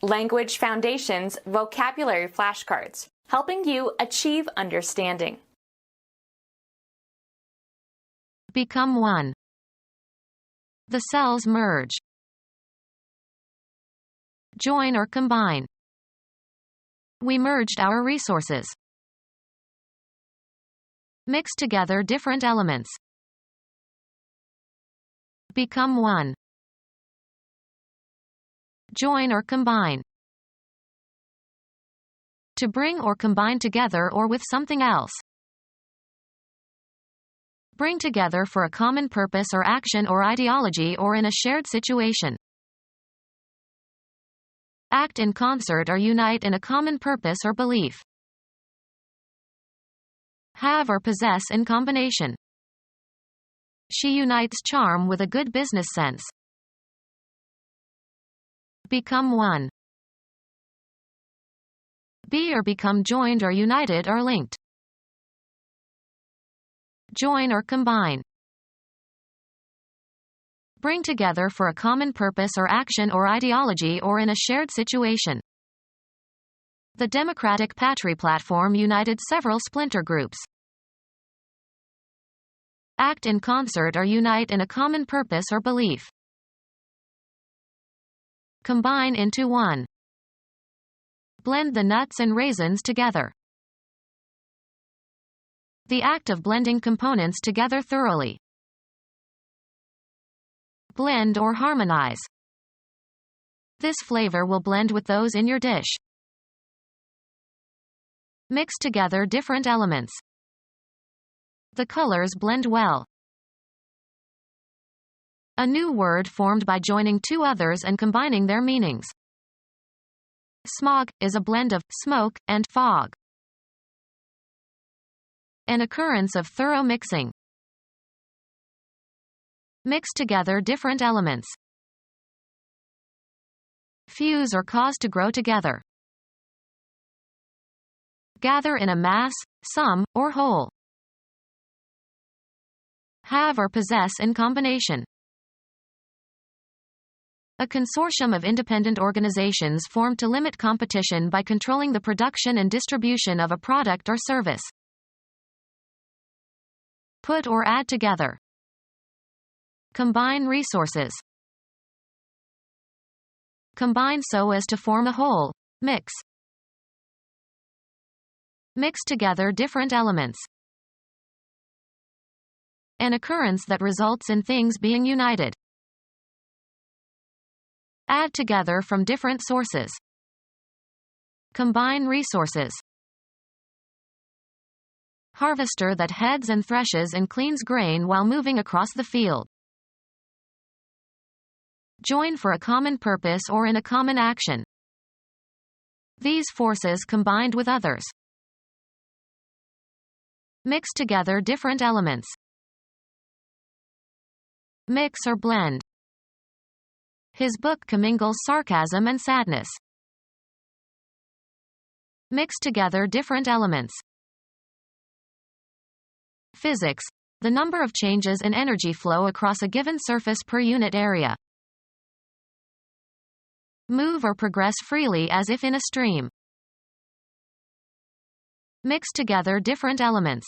Language Foundations Vocabulary Flashcards, helping you achieve understanding. Become one. The cells merge. Join or combine. We merged our resources. Mix together different elements. Become one. Join or combine. To bring or combine together or with something else. Bring together for a common purpose or action or ideology or in a shared situation. Act in concert or unite in a common purpose or belief. Have or possess in combination. She unites charm with a good business sense. Become one. Be or become joined or united or linked. Join or combine. Bring together for a common purpose or action or ideology or in a shared situation. The Democratic Patry platform united several splinter groups. Act in concert or unite in a common purpose or belief. Combine into one. Blend the nuts and raisins together. The act of blending components together thoroughly. Blend or harmonize. This flavor will blend with those in your dish. Mix together different elements. The colors blend well. A new word formed by joining two others and combining their meanings. Smog is a blend of smoke and fog. An occurrence of thorough mixing. Mix together different elements. Fuse or cause to grow together. Gather in a mass, sum, or whole. Have or possess in combination. A consortium of independent organizations formed to limit competition by controlling the production and distribution of a product or service. Put or add together. Combine resources. Combine so as to form a whole. Mix. Mix together different elements. An occurrence that results in things being united. Add together from different sources. Combine resources. Harvester that heads and threshes and cleans grain while moving across the field. Join for a common purpose or in a common action. These forces combined with others. Mix together different elements. Mix or blend. His book commingles sarcasm and sadness. Mix together different elements. Physics, the number of changes in energy flow across a given surface per unit area. Move or progress freely as if in a stream. Mix together different elements.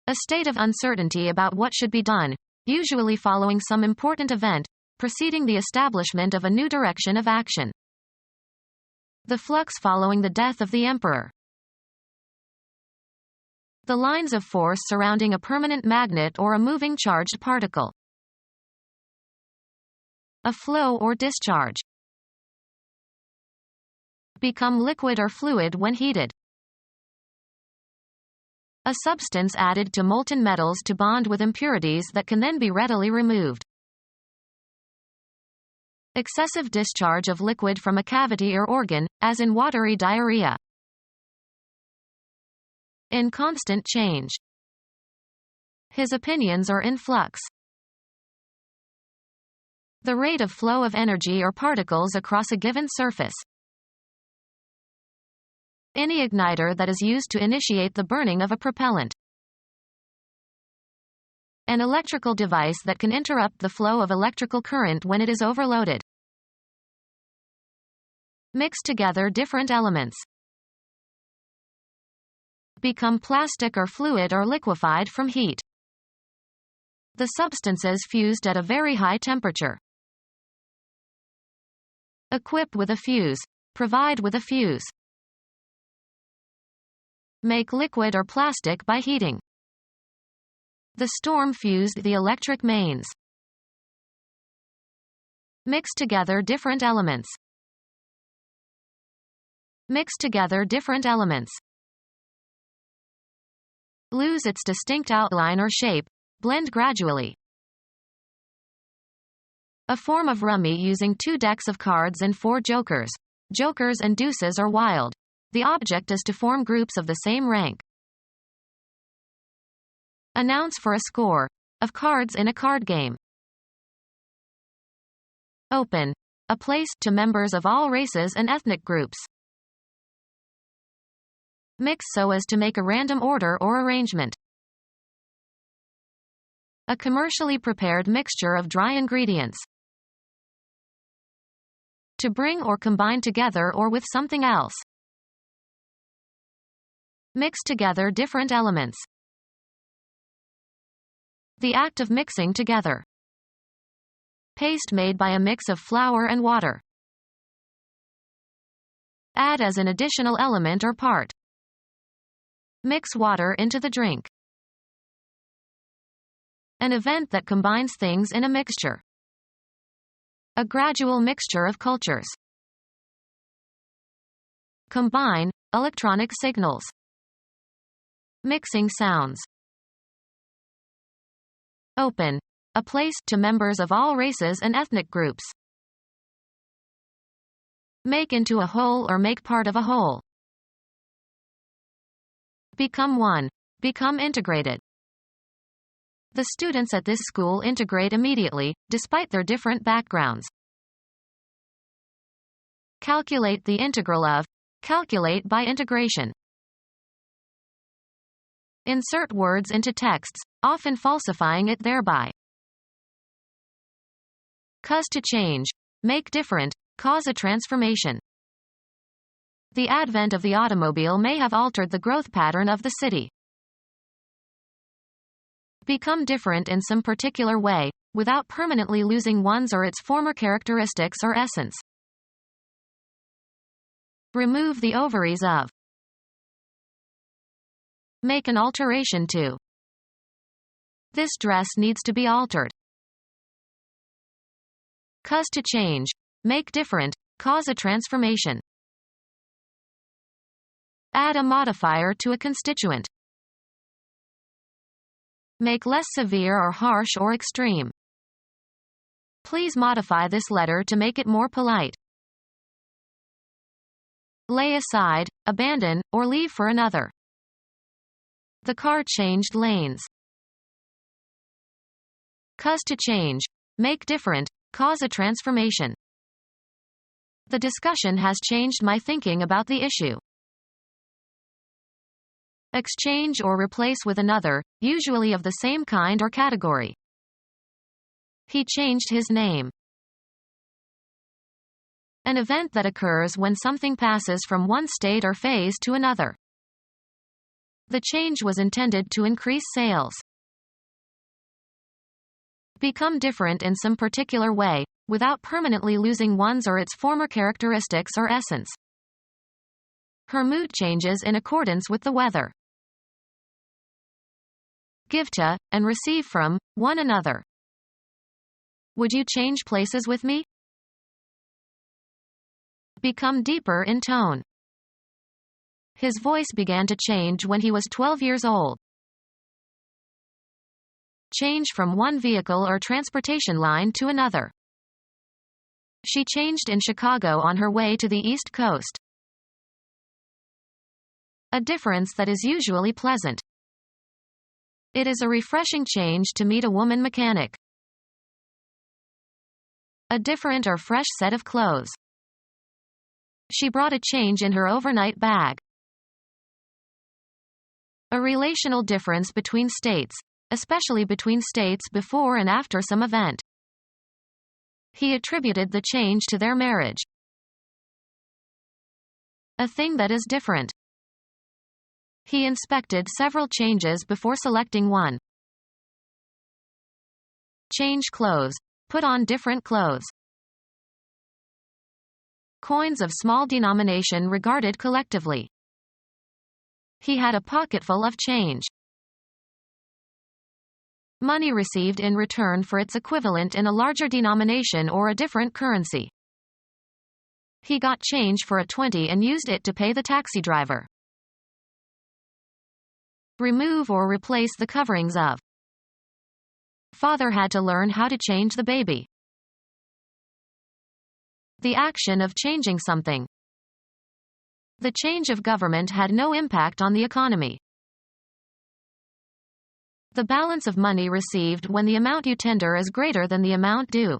A state of uncertainty about what should be done, usually following some important event, preceding the establishment of a new direction of action. The flux following the death of the emperor. The lines of force surrounding a permanent magnet or a moving charged particle. A flow or discharge. Become liquid or fluid when heated. A substance added to molten metals to bond with impurities that can then be readily removed. Excessive discharge of liquid from a cavity or organ, as in watery diarrhea. In constant change. His opinions are in flux. The rate of flow of energy or particles across a given surface. Any igniter that is used to initiate the burning of a propellant. An electrical device that can interrupt the flow of electrical current when it is overloaded. Mix together different elements. Become plastic or fluid or liquefied from heat. The substances fused at a very high temperature. Equip with a fuse. Provide with a fuse. Make liquid or plastic by heating. The storm fused the electric mains. Mix together different elements. Mix together different elements. Lose its distinct outline or shape. Blend gradually. A form of rummy using 2 decks of cards and 4 jokers. Jokers and deuces are wild. The object is to form groups of the same rank. Announce for a score of cards in a card game. Open. A place to members of all races and ethnic groups. Mix so as to make a random order or arrangement. A commercially prepared mixture of dry ingredients. To bring or combine together or with something else. Mix together different elements. The act of mixing together. Paste made by a mix of flour and water. Add as an additional element or part. Mix water into the drink. An event that combines things in a mixture. A gradual mixture of cultures. Combine, electronic signals. Mixing sounds. Open. A place to members of all races and ethnic groups. Make into a whole or make part of a whole. Become one. Become integrated. The students at this school integrate immediately, despite their different backgrounds. Calculate the integral of. Calculate by integration. Insert words into texts, often falsifying it thereby. Cause to change. Make different. Cause a transformation. The advent of the automobile may have altered the growth pattern of the city. Become different in some particular way, without permanently losing one's or its former characteristics or essence. Remove the ovaries of. Make an alteration to. This dress needs to be altered. Cause to change. Make different. Cause a transformation. Add a modifier to a constituent. Make less severe or harsh or extreme. Please modify this letter to make it more polite. Lay aside, abandon, or leave for another. The car changed lanes. Cause to change. Make different. Cause a transformation. The discussion has changed my thinking about the issue. Exchange or replace with another, usually of the same kind or category. He changed his name. An event that occurs when something passes from one state or phase to another. The change was intended to increase sales. Become different in some particular way, without permanently losing one's or its former characteristics or essence. Her mood changes in accordance with the weather. Give to, and receive from, one another. Would you change places with me? Become deeper in tone. His voice began to change when he was 12 years old. Change from one vehicle or transportation line to another. She changed in Chicago on her way to the East Coast. A difference that is usually pleasant. It is a refreshing change to meet a woman mechanic. A different or fresh set of clothes. She brought a change in her overnight bag. A relational difference between states, especially between states before and after some event. He attributed the change to their marriage. A thing that is different. He inspected several changes before selecting one. Change clothes. Put on different clothes. Coins of small denomination regarded collectively. He had a pocketful of change. Money received in return for its equivalent in a larger denomination or a different currency. He got change for a 20 and used it to pay the taxi driver. Remove or replace the coverings of. Father had to learn how to change the baby. The action of changing something. The change of government had no impact on the economy. The balance of money received when the amount you tender is greater than the amount due.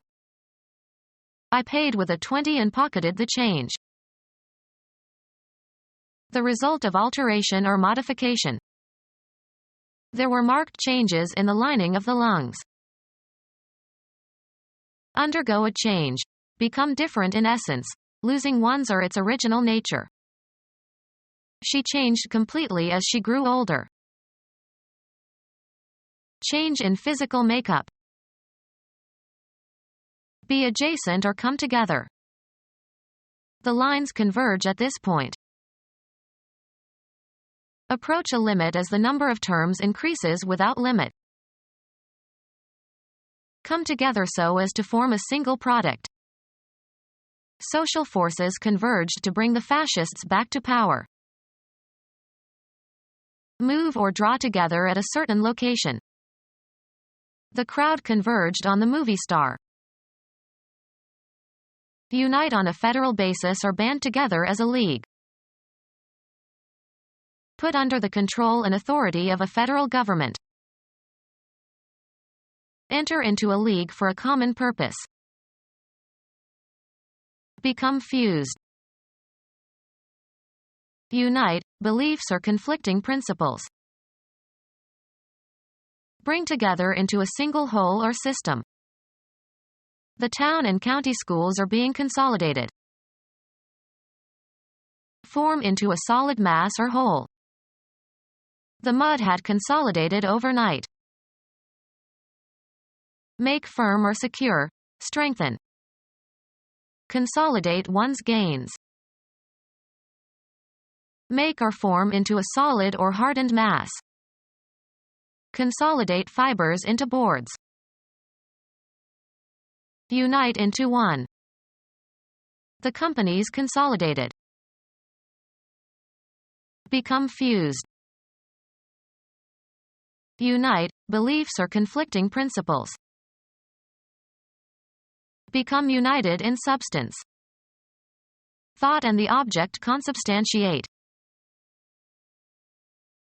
I paid with a 20 and pocketed the change. The result of alteration or modification. There were marked changes in the lining of the lungs. Undergo a change. Become different in essence, losing one's or its original nature. She changed completely as she grew older. Change in physical makeup. Be adjacent or come together. The lines converge at this point. Approach a limit as the number of terms increases without limit. Come together so as to form a single product. Social forces converged to bring the fascists back to power. Move or draw together at a certain location. The crowd converged on the movie star. Unite on a federal basis or band together as a league. Put under the control and authority of a federal government. Enter into a league for a common purpose. Become fused. Unite, beliefs or conflicting principles. Bring together into a single whole or system. The town and county schools are being consolidated. Form into a solid mass or whole. The mud had consolidated overnight. Make firm or secure, strengthen. Consolidate one's gains. Make or form into a solid or hardened mass. Consolidate fibers into boards. Unite into one. The companies consolidated. Become fused. Unite, beliefs or conflicting principles. Become united in substance. Thought and the object consubstantiate.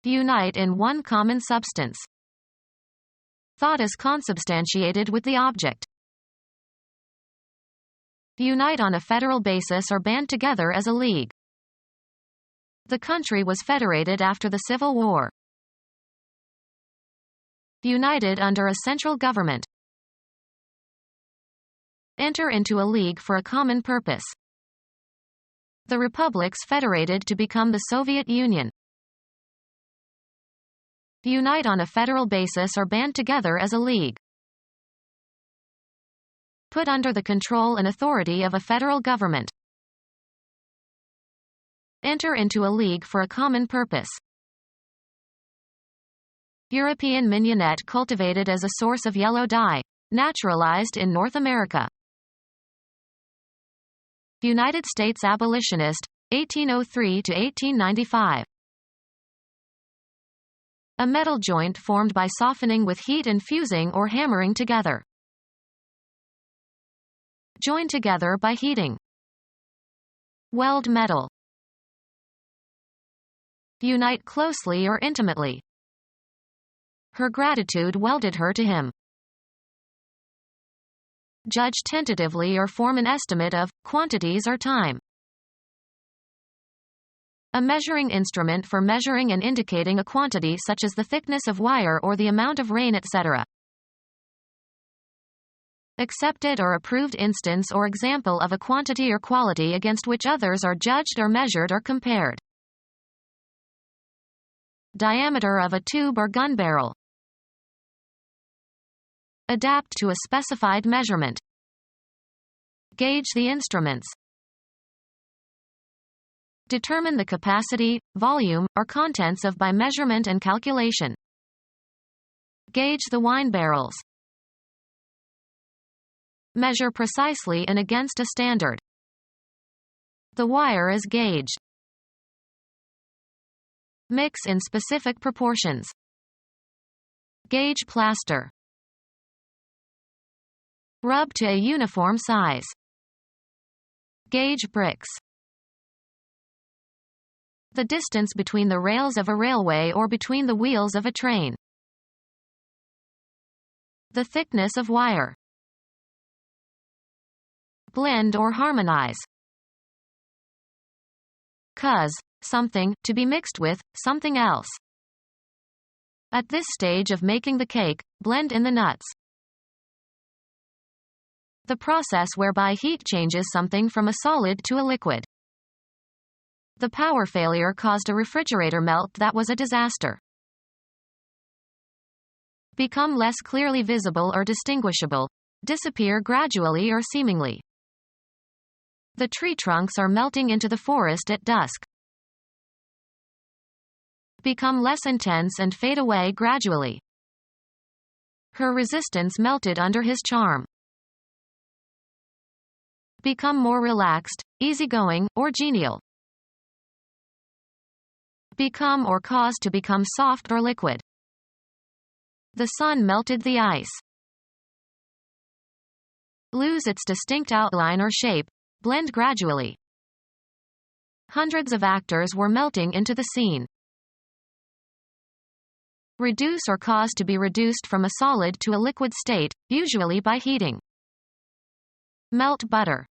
Unite in one common substance. Thought is consubstantiated with the object. Unite on a federal basis or band together as a league. The country was federated after the Civil War. United under a central government. Enter into a league for a common purpose. The republics federated to become the Soviet Union. Unite on a federal basis or band together as a league. Put under the control and authority of a federal government. Enter into a league for a common purpose. European mignonette cultivated as a source of yellow dye, naturalized in North America. United States abolitionist, 1803 to 1895. A metal joint formed by softening with heat and fusing or hammering together. Join together by heating. Weld metal. Unite closely or intimately. Her gratitude welded her to him. Judge tentatively or form an estimate of quantities or time. A measuring instrument for measuring and indicating a quantity such as the thickness of wire or the amount of rain, etc. accepted or approved instance or example of a quantity or quality against which others are judged or measured or compared. Diameter of a tube or gun barrel. Adapt to a specified measurement. Gauge the instruments. Determine the capacity, volume, or contents of by measurement and calculation. Gauge the wine barrels. Measure precisely and against a standard. The wire is gauged. Mix in specific proportions. Gauge plaster. Rub to a uniform size. Gauge bricks. The distance between the rails of a railway or between the wheels of a train. The thickness of wire. Blend or harmonize. Cause, something, to be mixed with, something else. At this stage of making the cake, blend in the nuts. The process whereby heat changes something from a solid to a liquid. The power failure caused a refrigerator melt that was a disaster. Become less clearly visible or distinguishable. Disappear gradually or seemingly. The tree trunks are melting into the forest at dusk. Become less intense and fade away gradually. Her resistance melted under his charm. Become more relaxed, easygoing, or genial. Become or cause to become soft or liquid. The sun melted the ice. Lose its distinct outline or shape, blend gradually. Hundreds of actors were melting into the scene. Reduce or cause to be reduced from a solid to a liquid state, usually by heating. Melt butter.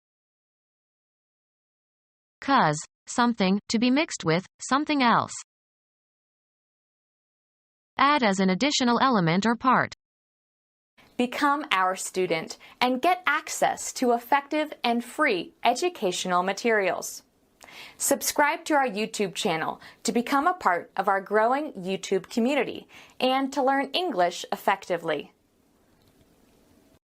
Cause, something, to be mixed with, something else. Add as an additional element or part. Become our student and get access to effective and free educational materials. Subscribe to our YouTube channel to become a part of our growing YouTube community and to learn English effectively.